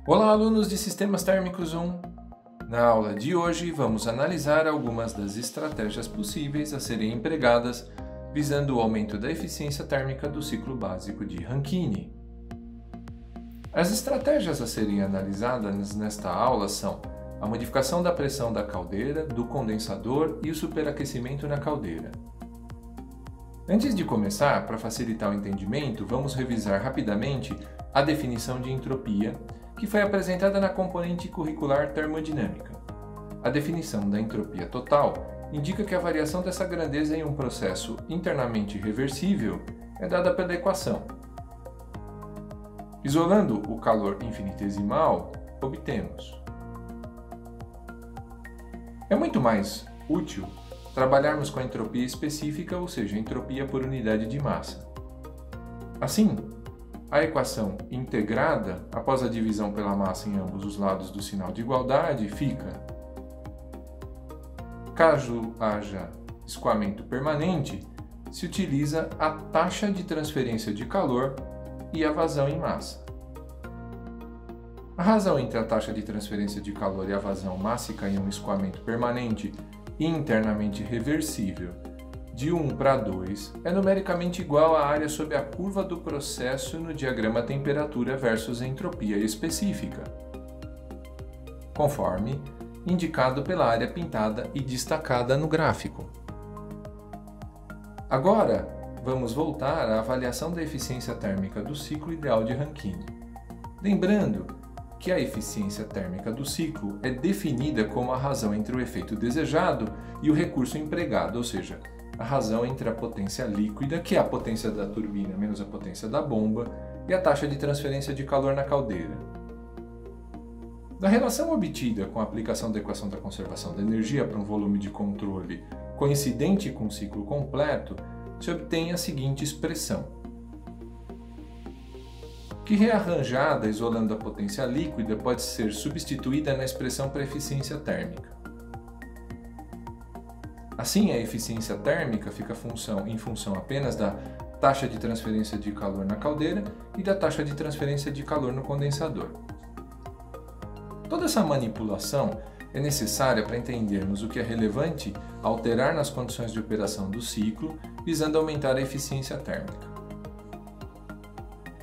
Olá, alunos de Sistemas Térmicos 1! Na aula de hoje, vamos analisar algumas das estratégias possíveis a serem empregadas visando o aumento da eficiência térmica do ciclo básico de Rankine. As estratégias a serem analisadas nesta aula são a modificação da pressão da caldeira, do condensador e o superaquecimento na caldeira. Antes de começar, para facilitar o entendimento, vamos revisar rapidamente a definição de entropia, que foi apresentada na componente curricular termodinâmica. A definição da entropia total indica que a variação dessa grandeza em um processo internamente reversível é dada pela equação. Isolando o calor infinitesimal, obtemos. É muito mais útil trabalharmos com a entropia específica, ou seja, a entropia por unidade de massa. Assim, a equação integrada, após a divisão pela massa em ambos os lados do sinal de igualdade, fica: caso haja escoamento permanente, se utiliza a taxa de transferência de calor e a vazão em massa. A razão entre a taxa de transferência de calor e a vazão mássica em um escoamento permanente e internamente reversível de 1 para 2 é numericamente igual à área sob a curva do processo no diagrama temperatura versus entropia específica, conforme indicado pela área pintada e destacada no gráfico. Agora, vamos voltar à avaliação da eficiência térmica do ciclo ideal de Rankine. Lembrando que a eficiência térmica do ciclo é definida como a razão entre o efeito desejado e o recurso empregado, ou seja, a razão entre a potência líquida, que é a potência da turbina menos a potência da bomba, e a taxa de transferência de calor na caldeira. Da relação obtida com a aplicação da equação da conservação da energia para um volume de controle coincidente com o ciclo completo, se obtém a seguinte expressão, que rearranjada isolando a potência líquida pode ser substituída na expressão para eficiência térmica. Assim, a eficiência térmica fica em função apenas da taxa de transferência de calor na caldeira e da taxa de transferência de calor no condensador. Toda essa manipulação é necessária para entendermos o que é relevante alterar nas condições de operação do ciclo, visando aumentar a eficiência térmica.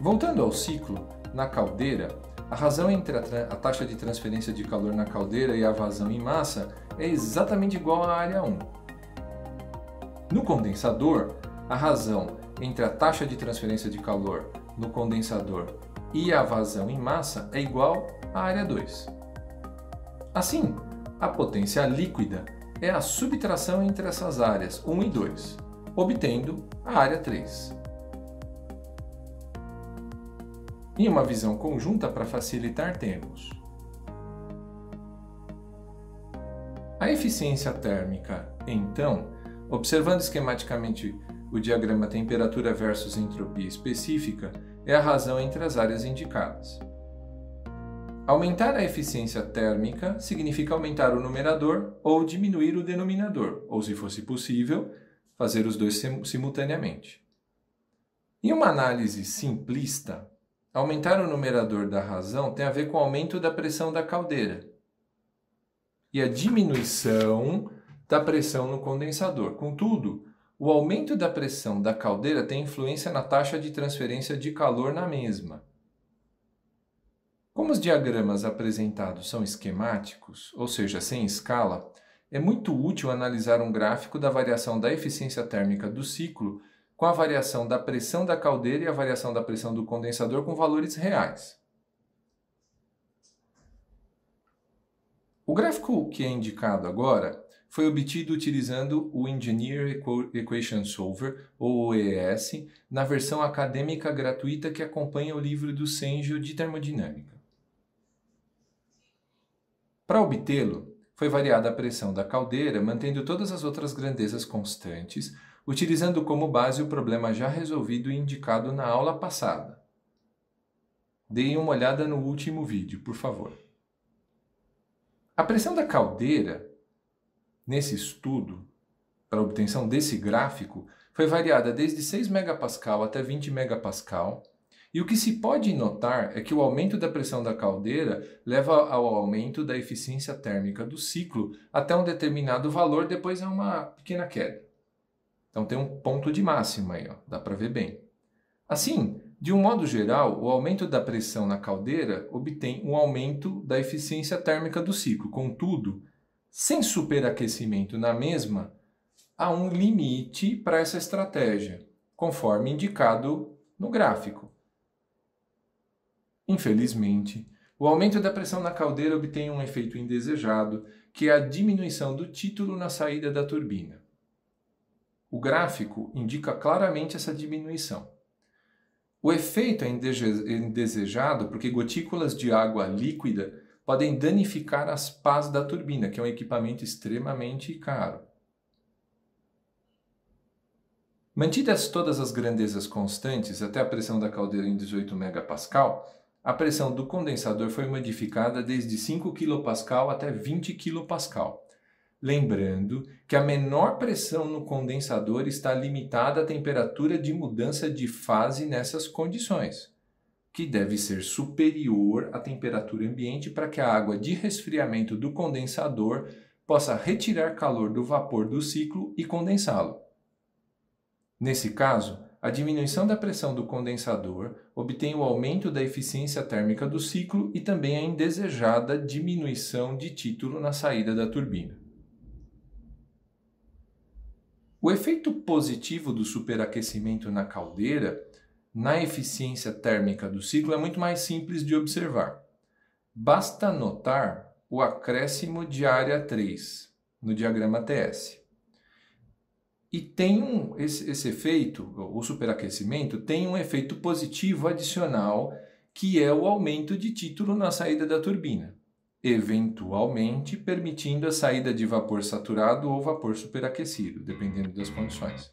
Voltando ao ciclo, na caldeira, a razão entre a taxa de transferência de calor na caldeira e a vazão em massa é exatamente igual à área 1. No condensador, a razão entre a taxa de transferência de calor no condensador e a vazão em massa é igual à área 2. Assim, a potência líquida é a subtração entre essas áreas 1 e 2, obtendo a área 3. Em uma visão conjunta para facilitar, temos a eficiência térmica, então, observando esquematicamente o diagrama temperatura versus entropia específica, é a razão entre as áreas indicadas. Aumentar a eficiência térmica significa aumentar o numerador ou diminuir o denominador, ou, se fosse possível, fazer os dois simultaneamente. Em uma análise simplista, aumentar o numerador da razão tem a ver com o aumento da pressão da caldeira e a diminuição da pressão no condensador. Contudo, o aumento da pressão da caldeira tem influência na taxa de transferência de calor na mesma. Como os diagramas apresentados são esquemáticos, ou seja, sem escala, é muito útil analisar um gráfico da variação da eficiência térmica do ciclo com a variação da pressão da caldeira e a variação da pressão do condensador com valores reais. O gráfico que é indicado agora foi obtido utilizando o Engineer Equation Solver, ou OES, na versão acadêmica gratuita que acompanha o livro do Sengio de termodinâmica. Para obtê-lo, foi variada a pressão da caldeira, mantendo todas as outras grandezas constantes, utilizando como base o problema já resolvido e indicado na aula passada. Deem uma olhada no último vídeo, por favor. A pressão da caldeira, nesse estudo, para a obtenção desse gráfico, foi variada desde 6 MPa até 20 MPa E o que se pode notar é que o aumento da pressão da caldeira leva ao aumento da eficiência térmica do ciclo até um determinado valor, depois é uma pequena queda. Então tem um ponto de máxima aí, ó, dá para ver bem. Assim, de um modo geral, o aumento da pressão na caldeira obtém um aumento da eficiência térmica do ciclo. Contudo, sem superaquecimento na mesma, há um limite para essa estratégia, conforme indicado no gráfico. Infelizmente, o aumento da pressão na caldeira obtém um efeito indesejado, que é a diminuição do título na saída da turbina. O gráfico indica claramente essa diminuição. O efeito é indesejado porque gotículas de água líquida podem danificar as pás da turbina, que é um equipamento extremamente caro. Mantidas todas as grandezas constantes até a pressão da caldeira em 18 MPa, a pressão do condensador foi modificada desde 5 kPa até 20 kPa. Lembrando que a menor pressão no condensador está limitada à temperatura de mudança de fase nessas condições, que deve ser superior à temperatura ambiente para que a água de resfriamento do condensador possa retirar calor do vapor do ciclo e condensá-lo. Nesse caso, a diminuição da pressão do condensador obtém o aumento da eficiência térmica do ciclo e também a indesejada diminuição de título na saída da turbina. O efeito positivo do superaquecimento na caldeira, na eficiência térmica do ciclo, é muito mais simples de observar. Basta notar o acréscimo de área 3 no diagrama TS. E tem esse efeito, o superaquecimento, tem um efeito positivo adicional, que é o aumento de título na saída da turbina, eventualmente permitindo a saída de vapor saturado ou vapor superaquecido, dependendo das condições.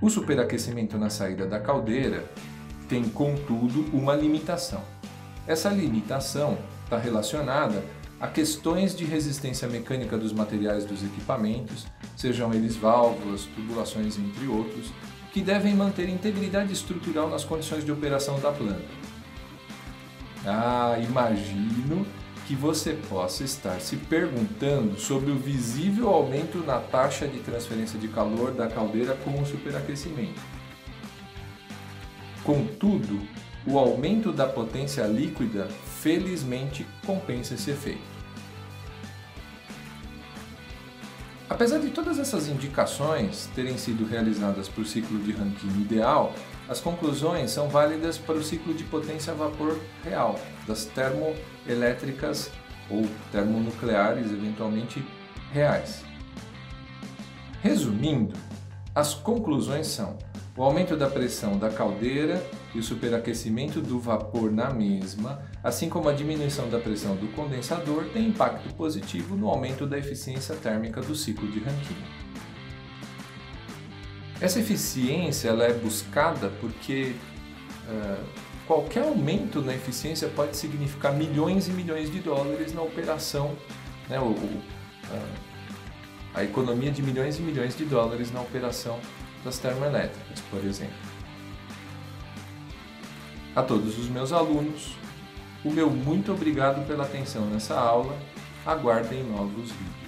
O superaquecimento na saída da caldeira tem, contudo, uma limitação. Essa limitação está relacionada a questões de resistência mecânica dos materiais dos equipamentos, sejam eles válvulas, tubulações, entre outros, que devem manter integridade estrutural nas condições de operação da planta. Imagino que você possa estar se perguntando sobre o visível aumento na taxa de transferência de calor da caldeira com o superaquecimento. Contudo, o aumento da potência líquida felizmente compensa esse efeito. Apesar de todas essas indicações terem sido realizadas para o ciclo de Rankine ideal, as conclusões são válidas para o ciclo de potência a vapor real, das termoelétricas ou termonucleares eventualmente reais. Resumindo, as conclusões são: o aumento da pressão da caldeira e o superaquecimento do vapor na mesma, assim como a diminuição da pressão do condensador, tem impacto positivo no aumento da eficiência térmica do ciclo de Rankine. Essa eficiência ela é buscada porque qualquer aumento na eficiência pode significar milhões e milhões de dólares na operação, né, a economia de milhões e milhões de dólares na operação das termoelétricas, por exemplo. A todos os meus alunos, o meu muito obrigado pela atenção nessa aula. Aguardem novos vídeos.